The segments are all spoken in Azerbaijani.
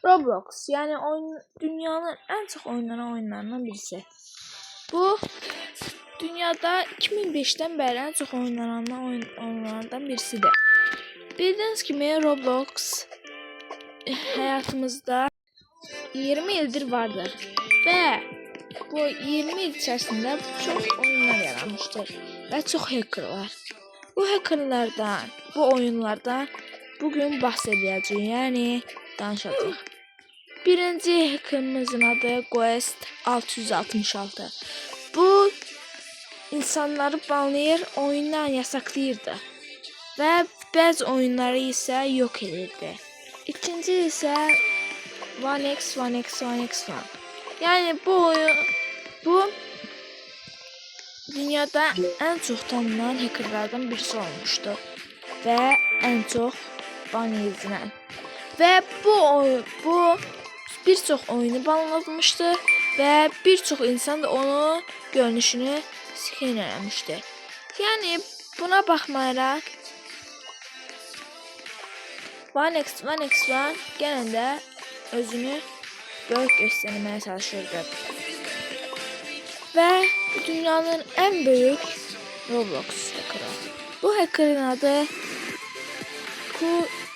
Roblox, yani dünyanın en çok oynanan oyunlarından birisi. Bu dünyada 2005'ten beri en çok oynanan oyunlardan birisidir. Bildiğiniz gibi Roblox hayatımızda 20 yıldır vardır ve bu 20 yıl içerisinde çok oyunlar yaranmıştır ve çok hacker var. Bu hackerlardan, bu oyunlardan bugün bahsedeceğiz, yani danışacağız. Birinci hackerımızın adı Quest 666. Bu insanları banlayır, oyundan yasaklayırdı ve bazı oyunları ise yok edirdi. İkinci ise 1x1. Yani bu dünyada en çok tanınan hackerlardan birisi olmuştu ve en çok ban edilen. Ve bu birçok oyunu banlamıştı ve birçok insan da onun görünüşünü skin eləmişdi. Yani buna baxmayaraq 1x1 gene de özünü böyük göstermeye çalışırdı. Ve dünyanın en büyük Roblox hackerı. Bu hackerın adı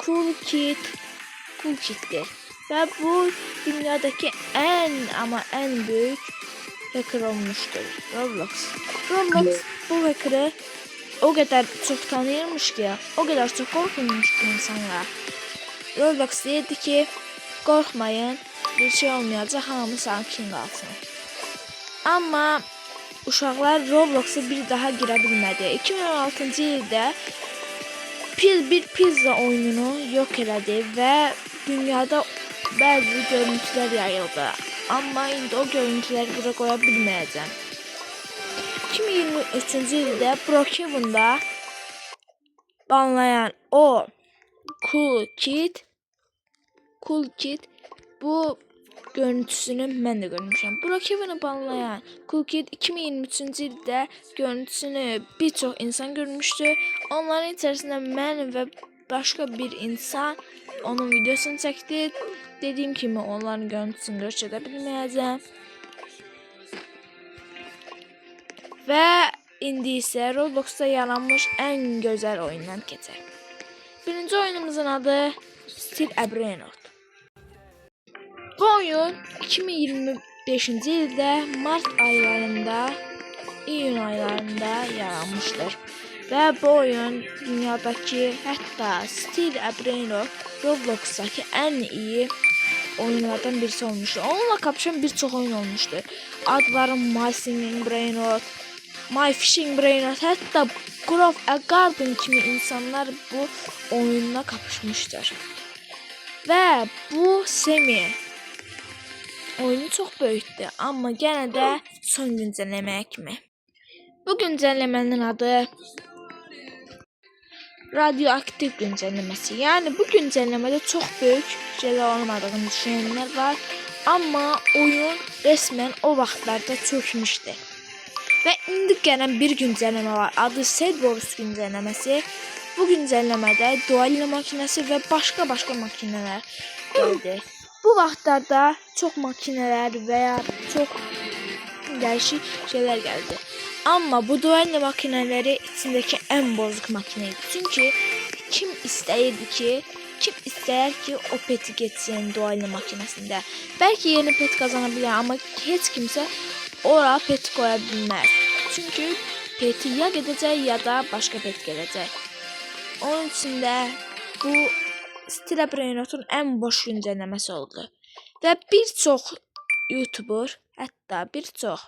Cool Kid'dir. Ve bu dünyadaki en büyük hacker olmuştur. Roblox bu hackerı o kadar çok tanıyırmış ki, o kadar çok korkunmuş ki insanlara. Roblox deyirdi ki, korkmayın, bir şey olmayacak, hamı sakin qalsın. Amma uşaqlar Roblox'a bir daha girə bilmədi. 2016-cı ildə bir pizza oyununu yok elədi və dünyada bəzi görüntülər yayıldı. Amma indi o görüntüləri bura qoya bilməyəcəm. 2023-cü ildə Brookhaven'da banlayan o Cool Kid bu görüntüsünü mən də görmüşəm. Brookhaven'ı banlayan Cool Kid 2023-cü ildə görüntüsünü bir çox insan görmüşdü. Onların içərisində mən və başqa bir insan onun videosunu çəkdi. Dediyim kimi onların görüntüsünü göstərə bilməyəcəm. Və indi isə Roblox'ta yaranmış ən gözəl oyundan keçək. Birinci oyunumuzun adı Still a Brainrot. Bu oyun 2025-ci ildə mart aylarında, iyun aylarında yaranmışdır. Və bu oyun dünyadakı, hətta Still a Brainrot Roblox'daki ən iyi oyunlardan birisi olmuştur. Onunla kapışan birçok oyun olmuştur. Adları My Singing Brainrot, My Fishing Brainrot, hətta Grow a Garden kimi insanlar bu oyunla kapışmışdır. Və bu oyunu çok böyükdür, amma yenə də son güncəlləməyə kimi. Bu güncəlləmənin adı radioaktiv güncəlləməsi. Yəni bu güncəlləmədə çox böyük şeylər olmadığını düşünənlər var, amma oyun resmen o vaxtlarda çökmüşdü. Və indi gələn bir güncəlləmə var, adı Cerberus güncəlləməsi. Bu güncəlləmədə dualina makinəsi və başqa makinələr gəldi. Bu vaxtlarda çox makinələr və ya çox dəyişik şeylər gəldi. Amma bu dualina makinələri içindəki ən bozuk makine idi. Çünki kim istəyir ki o peti geçsin dualina makinəsində. Bəlkə yeni pet qazana bilər, amma heç kimsə ora pet qoya bilməz. Çünki peti ya gedəcək ya da başqa pet gələcək. Onun üçün də bu Still a Brainrot'un ən boş güncəlləməsi oldu. Və bir çox YouTuber, hətta bir çox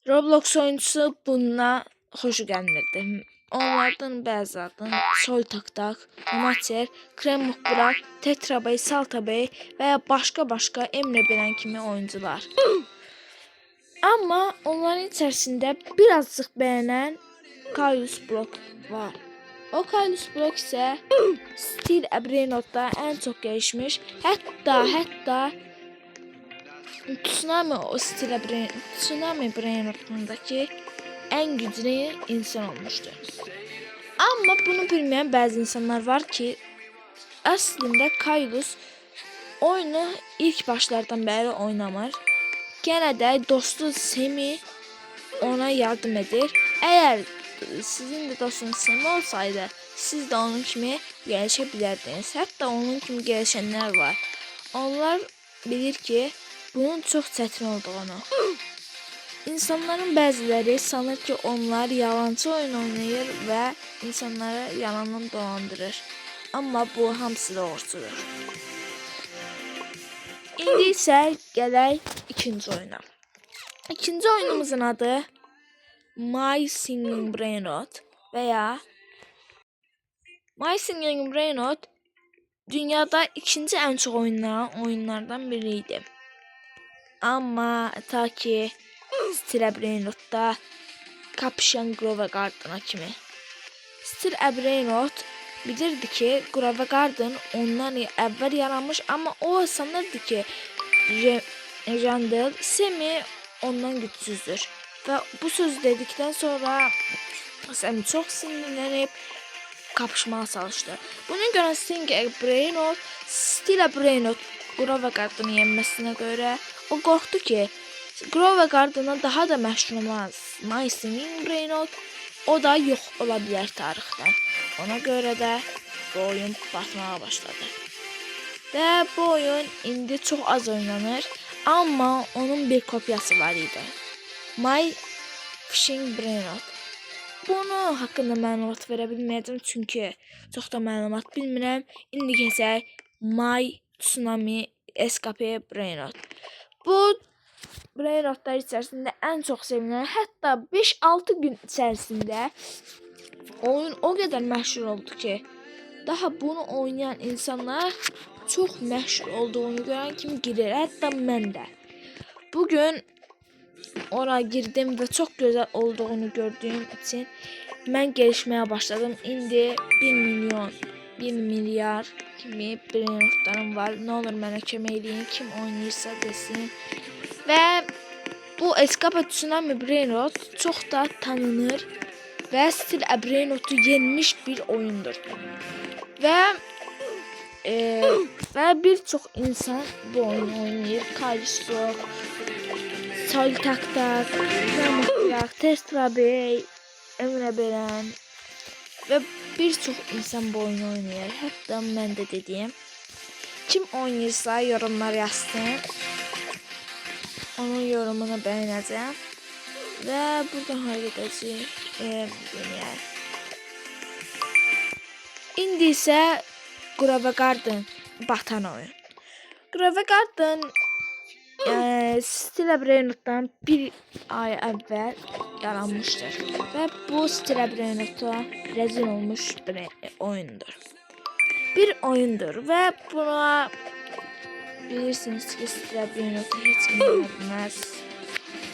Roblox oyuncusu bununla xoşu gəlmirdi. Onlardan bəzilərdən Sol Tak, Amateur, Kremuk Burak, Tetrabey, Saltabey və ya başqa Emre Belen kimi oyuncular. Amma onların içərisində birazcık bəyənən Kaius Block var. O Kaius Block isə Still a Brainrot'da ən çox gəlişmiş, hətta Tsunami Brainrot'undaki ən güclü insan olmuşdur. Amma bunu bilməyən bəzi insanlar var ki, əslində Kaylus oyunu ilk başlardan beri oynamır. Gene de dostu Semi ona yardım edir. Eğer sizin de dostunuz Semi olsaydı, siz de onun kimi gelişebilirdiniz. Hatta onun kimi gelişenler var. Onlar bilir ki bunun çok çətin olduğunu. İnsanların bəziləri sanır ki, onlar yalancı oyun oynayır və insanları yalandan dolandırır. Amma bu hamısı doğrusudur. İndi isə gələk ikinci oyuna. İkinci oyunumuzun adı My Singing Brain Rot veya My Singing Brain Rot dünyada ikinci en çok oynanan oyunlardan biriydi. Amma ta ki Steel Brain Rot'da kapışan Grove Garden'a kimi. Steel Brain Rot bilirdi ki Grove Garden ondan əvvəl yaranmış, amma o sanırdı ki Randall Semi ondan güçsüzdür. Ve bu söz dedikten sonra Semi çok sinirlenip kapışmaya çalıştı. Buna göre Steel Brain Rot Grove Garden'ı yenmesine göre o qorxdu ki Grove Garden'a daha da məşhur olan My Singing Brain Rot o da yox ola bilər tarixdən. Ona görə də bu oyun batmağa başladı. Və bu oyun indi çox az oynanır, amma onun bir kopyası var idi. My Fishing Brain Rot. Bunu haqqında məlumat verə bilməyəcəm çünki çox da məlumat bilmirəm. İndi keçək My Tsunami Escape Brain Rot. Bu Brain Rotlar içərisində ən çox sevilən, hətta 5-6 gün içərisində oyun o qədər məşhur oldu ki, daha bunu oynayan insanlar çox məşhur olduğunu görən kimi girir. Hətta mən də. Bugün ora girdim və çox gözəl olduğunu gördüyüm için mən gelişməyə başladım. İndi 1 milyon, 1 milyar kimi Brain Rotlarım var. Ne olur mənə kömək eləyin, kim oynayırsa desin. Və bu Escape Tsunami Brain Rot çox da tanınır və Steel Brain Rot'u yenmiş bir oyundur. Və bir çox insan bu oyunu oynayır. Kalisto, Sol Tak Tak, Ramok, Testra Bey, Emre Beren ve bir çox insan bu oyunu oynayır. Hətta mən də dediyim. Kim oynayırsa yorumlar yazsın. Onun yorumunu beğeneceğim. Ve buradan halledeceğim. İndi isə Grove Garden batan oyun. Grove Garden Steel Brain Rot'dan bir ay əvvəl yaranmışdır. Ve bu Steel Brain Rot'a rezil olmuş bir oyundur. Bir oyundur ve buna bilirsiniz ki Steel Brain Rot'u hiç kimse bilmez.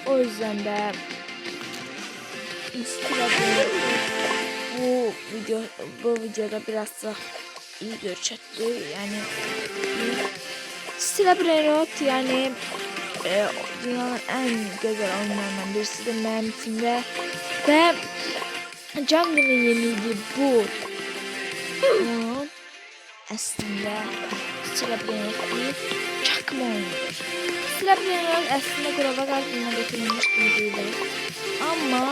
O yüzden de Steel Brain bu videoda biraz da iyi görçetti. Yani Steel Brain Rot yani dünyanın en güzel oyunlarından birisidir benim için ve Jungle'ın yenildiği bu oyun aslında Steel Brain Rot değil, çakma oyundur. Steel Brain Rot aslında Grove Garden'a getirilmiş gibi değil. Ama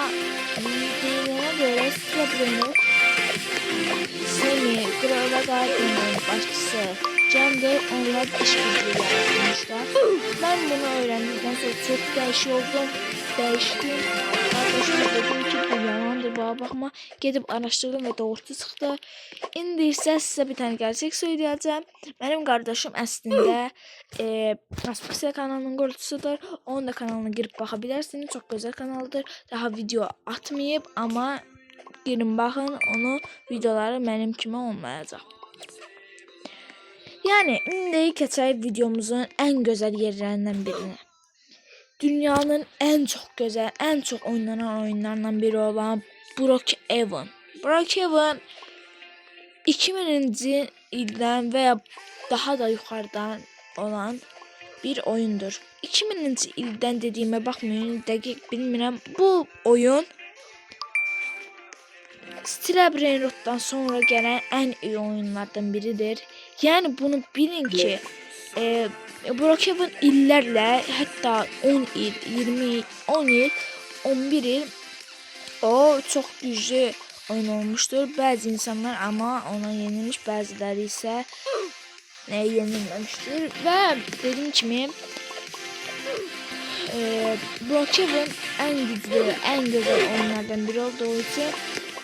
deyilene göre Steel Brain Rot Semi, Grove Garden'ın başçısı Jungle onlar işbirliği yapmışlar. Ben bunu öğrendikten sonra çok değiştim. Arkadaşım dedim ki bu yalandır, bana bakma. Gidip araştırdım ve doğru çıktı. İndi ise size bir tane gerçek söyleyeceğim. Benim kardeşim aslında Aspixel kanalının kurucusudur. Onun da kanalına girip bakabilirsiniz. Çok güzel kanaldır. Daha video atmayıp ama girin bakın, onu videoları benim kimi olmayacak. Yani indi keçək videomuzun en güzel yerlerinden birine. Dünyanın en çok güzel, en çok oynanan oyunlarından biri olan Brookhaven. Brookhaven 2000-ci ildən veya daha da yukarıdan olan bir oyundur. 2000-ci ildən dediyimə baxmayın, dəqiq bilmirəm. Bu oyun Steel Brain Rot'dan sonra gelen en iyi oyunlardan biridir. Yani bunu bilin ki Brookhaven illərlə, hətta 10 il, 20 il, 10 il, 11 il o çox güclü oyun olmuşdur. Bəzi insanlar ama ona yenilmiş, bəziləri isə yenilməmişdir. Və dediyim kimi Brookhaven en güçlü, en güzel oyunlardan biri olduğu için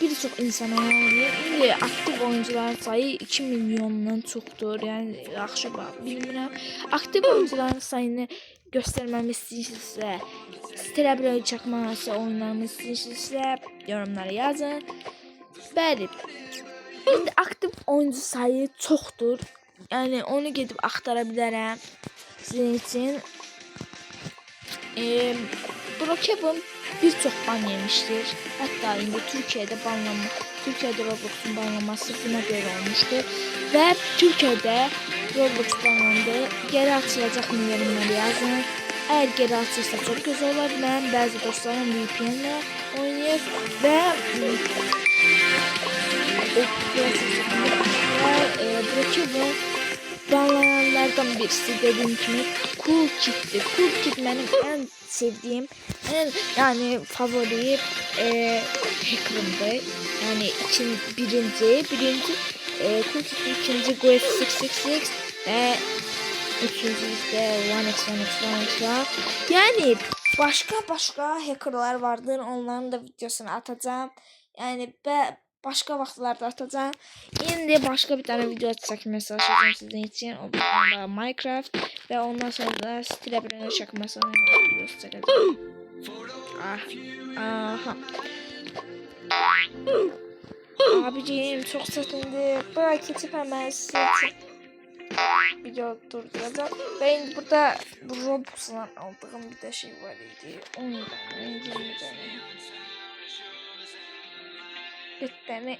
birçok insan oynuyor. İndi aktif oyuncuların sayı 2 milyondan çoxdur. Yəni yaxşı bilmirəm. Aktif oyuncuların sayını göstərməmi istəyirsinizsə, Telegram çakması oyunlarını istəyirsinizsə yorumlara yazın. Bəli. İndi aktif oyuncu sayı çoxdur. Yəni onu gedib axtara bilərəm sizin için. Brookhaven birçok ban yemiştir. Hatta indi Türkiye'de Roblox'un banlanması buna göre olmuştu. Ve Türkiye'de Roblox banlandı. Geri açılacak mı yorumları yazın. Eğer geri açılırsa çok güzel olur. Ben bazı dostlarım VPN'le oynuyor ve Brookhaven banlananlardan birisi dediğim gibi Cool Kid'ti. Cool Kid benim en sevdiğim, yani favori hacker'ımdı. Yani birinci Cool Kid'ti, ikinci Quest 666 ve üçüncü işte 1x var. Yani başka hacker'lar vardır. Onların da videosunu atacağım. Yani başka vaxtlarda atacağım. İndi başka bir tane video çəkməyə çalışacağım sizin için. O da Minecraft ve ondan sonra da Strebre'nin çəkməsi videosu çəkəcəm. Aha. Abicim çok çətindi. Bırak keçib hemen sizin için video durduracağım. Ve indi burada bu Roblox'dan aldığım bir de şey var idi. 10 tane, 20 tane. Bir tane.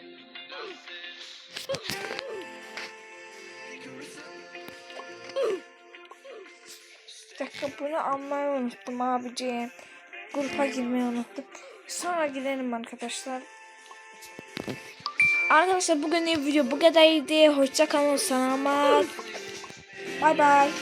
Bir dakika, bunu almayı unuttum abiciğim. Grupa girmeyi unuttum. Sonra gidelim arkadaşlar. Arkadaşlar bugün video bu kadardı. Hoşça kalın. Selamat. Bye bye.